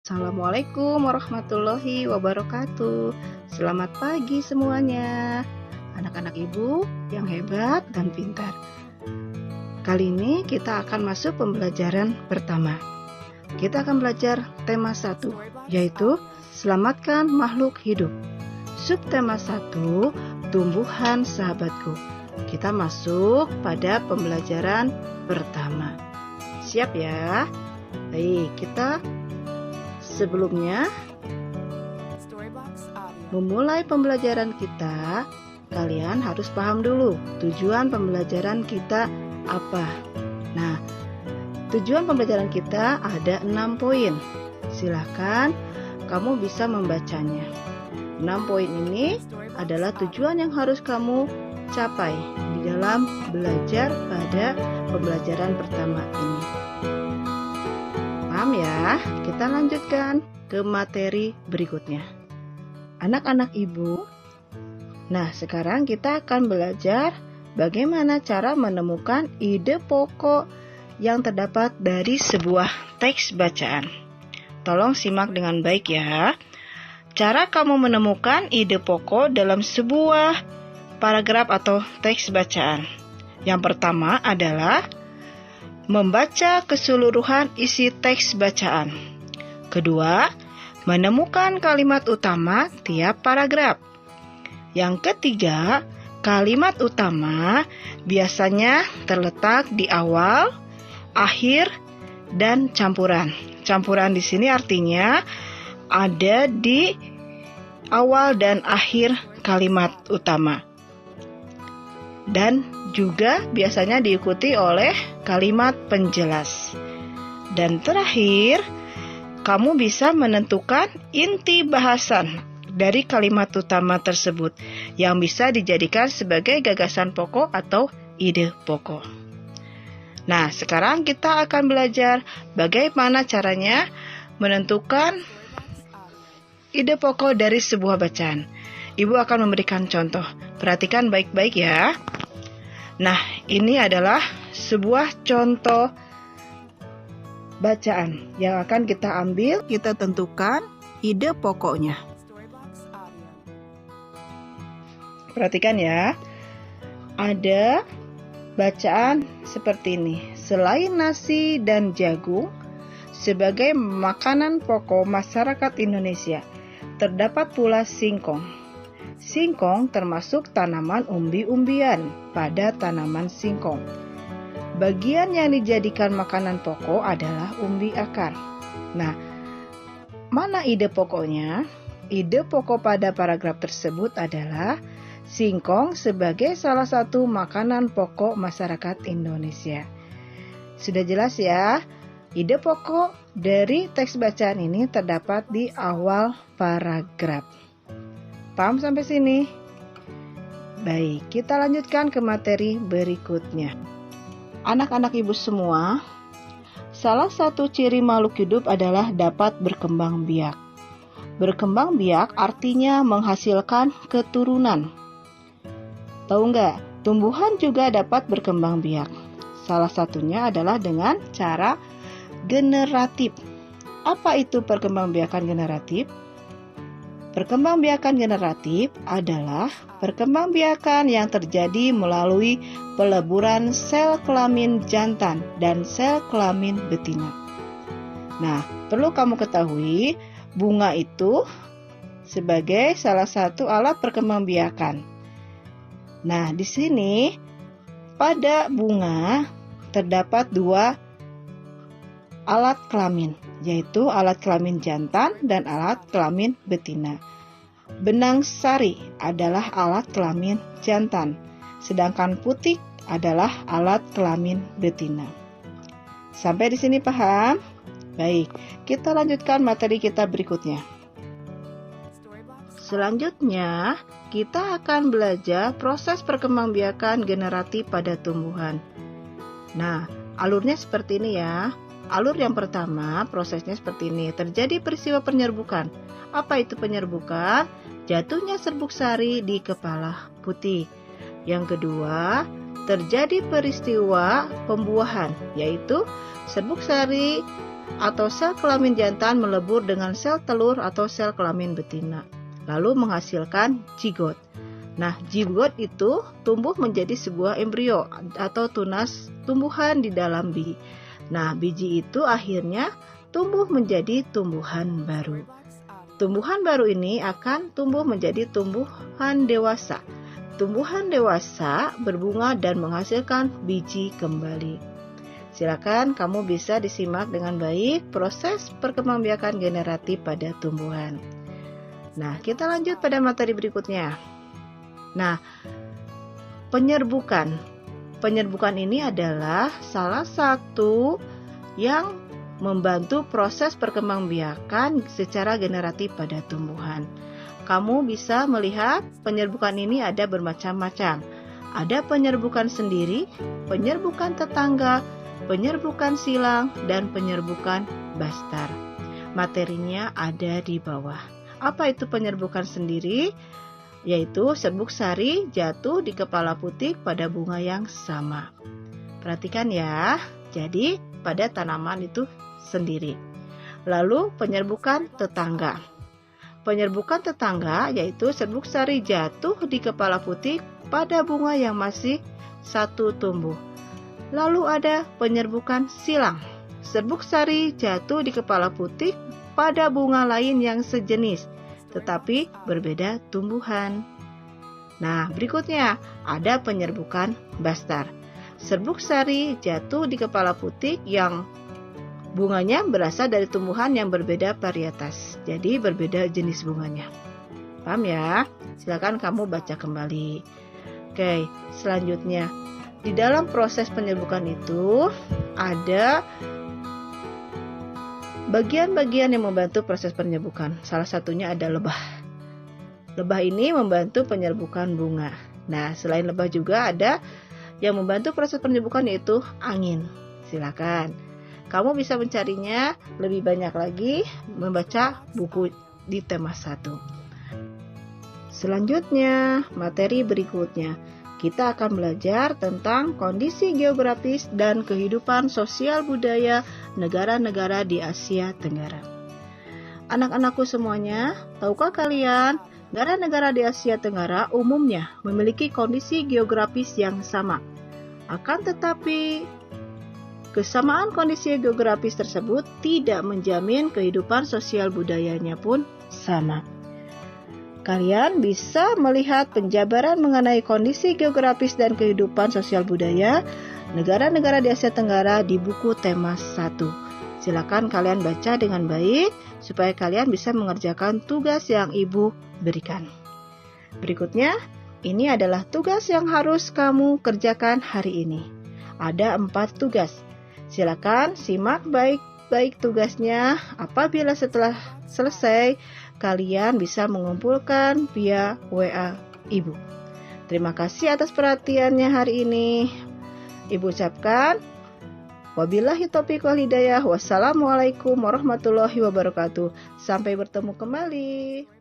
Assalamualaikum warahmatullahi wabarakatuh. Selamat pagi semuanya, anak-anak ibu yang hebat dan pintar. Kali ini kita akan masuk pembelajaran pertama. Kita akan belajar tema 1, yaitu selamatkan makhluk hidup. Subtema 1, tumbuhan sahabatku. Kita masuk pada pembelajaran pertama. Siap ya? Baik, kita sebelumnya memulai pembelajaran kita, kalian harus paham dulu tujuan pembelajaran kita apa. Nah, tujuan pembelajaran kita ada 6 poin. Silahkan kamu bisa membacanya. 6 poin ini adalah tujuan yang harus kamu capai di dalam belajar pada pembelajaran pertama ini. Paham ya? Kita lanjutkan ke materi berikutnya. Anak-anak ibu, nah sekarang kita akan belajar bagaimana cara menemukan ide pokok yang terdapat dari sebuah teks bacaan. Tolong simak dengan baik ya. Cara kamu menemukan ide pokok dalam sebuah paragraf atau teks bacaan. Yang pertama adalah membaca keseluruhan isi teks bacaan. Kedua, menemukan kalimat utama tiap paragraf. Yang ketiga, kalimat utama biasanya terletak di awal, akhir, dan campuran. Campuran di sini artinya ada di awal dan akhir kalimat utama. Dan juga biasanya diikuti oleh kalimat penjelas. Dan terakhir, kamu bisa menentukan inti bahasan dari kalimat utama tersebut yang bisa dijadikan sebagai gagasan pokok atau ide pokok. Nah, sekarang kita akan belajar bagaimana caranya menentukan ide pokok dari sebuah bacaan. Ibu akan memberikan contoh. Perhatikan baik-baik ya. Nah, ini adalah sebuah contoh bacaan yang akan kita ambil. Kita tentukan ide pokoknya. Perhatikan ya. Ada bacaan seperti ini. Selain nasi dan jagung sebagai makanan pokok masyarakat Indonesia, terdapat pula singkong. Singkong termasuk tanaman umbi-umbian pada tanaman singkong. Bagian yang dijadikan makanan pokok adalah umbi akar. Nah, mana ide pokoknya? Ide pokok pada paragraf tersebut adalah singkong sebagai salah satu makanan pokok masyarakat Indonesia. Sudah jelas ya? Ide pokok dari teks bacaan ini terdapat di awal paragraf. Paham sampai sini? Baik, kita lanjutkan ke materi berikutnya. Anak-anak ibu semua, salah satu ciri makhluk hidup adalah dapat berkembang biak. Berkembang biak artinya menghasilkan keturunan. Tahu nggak? Tumbuhan juga dapat berkembang biak. Salah satunya adalah dengan cara generatif. Apa itu perkembangbiakan generatif? Perkembangbiakan generatif adalah perkembangbiakan yang terjadi melalui peleburan sel kelamin jantan dan sel kelamin betina. Nah, perlu kamu ketahui, bunga itu sebagai salah satu alat perkembangbiakan. Nah, di sini pada bunga terdapat 2 alat kelamin, yaitu alat kelamin jantan dan alat kelamin betina. Benang sari adalah alat kelamin jantan, sedangkan putik adalah alat kelamin betina. Sampai di sini paham? Baik, kita lanjutkan materi kita berikutnya. Selanjutnya, kita akan belajar proses perkembangbiakan generatif pada tumbuhan. Nah, alurnya seperti ini ya. Alur yang pertama, prosesnya seperti ini. Terjadi peristiwa penyerbukan. Apa itu penyerbukan? Jatuhnya serbuk sari di kepala putik. Yang kedua, terjadi peristiwa pembuahan, yaitu serbuk sari atau sel kelamin jantan melebur dengan sel telur atau sel kelamin betina, lalu menghasilkan zigot. Nah, zigot itu tumbuh menjadi sebuah embrio atau tunas tumbuhan di dalam biji. Nah, biji itu akhirnya tumbuh menjadi tumbuhan baru. Tumbuhan baru ini akan tumbuh menjadi tumbuhan dewasa. Tumbuhan dewasa berbunga dan menghasilkan biji kembali. Silakan kamu bisa disimak dengan baik proses perkembangbiakan generatif pada tumbuhan. Nah, kita lanjut pada materi berikutnya. Nah, penyerbukan. Penyerbukan ini adalah salah satu yang membantu proses perkembangbiakan secara generatif pada tumbuhan. Kamu bisa melihat penyerbukan ini ada bermacam-macam. Ada penyerbukan sendiri, penyerbukan tetangga, penyerbukan silang, dan penyerbukan bastar. Materinya ada di bawah. Apa itu penyerbukan sendiri? Yaitu serbuk sari jatuh di kepala putik pada bunga yang sama. Perhatikan ya, jadi pada tanaman itu sendiri. Lalu penyerbukan tetangga. Penyerbukan tetangga yaitu serbuk sari jatuh di kepala putik pada bunga yang masih satu tumbuh. Lalu ada penyerbukan silang. Serbuk sari jatuh di kepala putik pada bunga lain yang sejenis, tetapi berbeda tumbuhan. Nah, berikutnya ada penyerbukan bastar. Serbuk sari jatuh di kepala putik yang bunganya berasal dari tumbuhan yang berbeda varietas, jadi berbeda jenis bunganya. Paham ya? Silakan kamu baca kembali. Oke, selanjutnya. Di dalam proses penyerbukan itu ada bagian-bagian yang membantu proses penyerbukan. Salah satunya ada lebah. Lebah ini membantu penyerbukan bunga. Nah, selain lebah juga ada yang membantu proses penyerbukan yaitu angin. Silakan. Kamu bisa mencarinya lebih banyak lagi membaca buku di tema 1. Selanjutnya, materi berikutnya. Kita akan belajar tentang kondisi geografis dan kehidupan sosial budaya negara-negara di Asia Tenggara. Anak-anakku semuanya, tahukah kalian, negara-negara di Asia Tenggara umumnya memiliki kondisi geografis yang sama. Akan tetapi, kesamaan kondisi geografis tersebut tidak menjamin kehidupan sosial budayanya pun sama. Kalian bisa melihat penjabaran mengenai kondisi geografis dan kehidupan sosial budaya negara-negara di Asia Tenggara di buku tema 1. Silakan kalian baca dengan baik supaya kalian bisa mengerjakan tugas yang Ibu berikan. Berikutnya, ini adalah tugas yang harus kamu kerjakan hari ini. Ada 4 tugas. Silakan simak baik-baik tugasnya. Apabila setelah selesai, kalian bisa mengumpulkan via WA Ibu. Terima kasih atas perhatiannya hari ini. Ibu ucapkan, wabillahi taufiq wal hidayah. Wassalamualaikum warahmatullahi wabarakatuh. Sampai bertemu kembali.